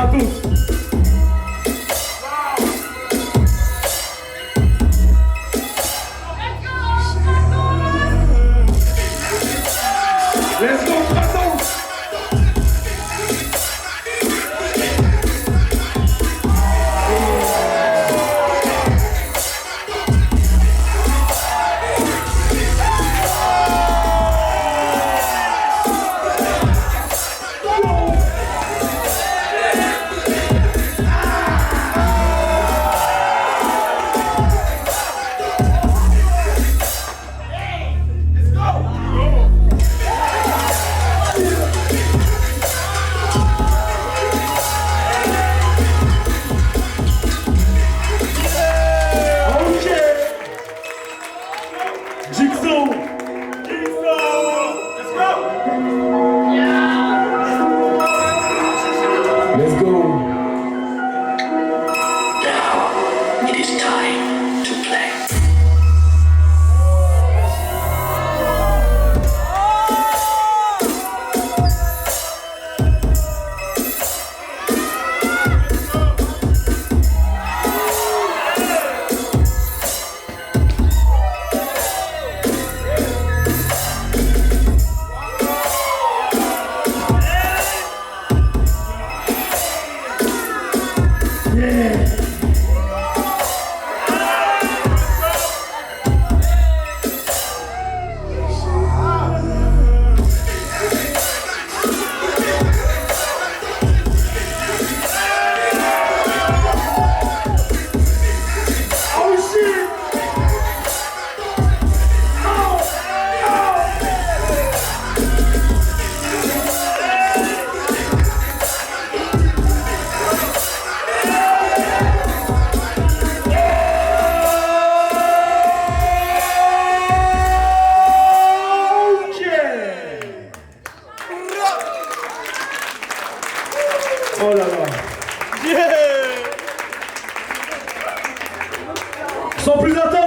à tous. Let's go, Kratos! Jigsaw! Jigsaw! Let's go! Let's go! Now it is time to play. Oh là là! Yeah! Sans plus d'attente!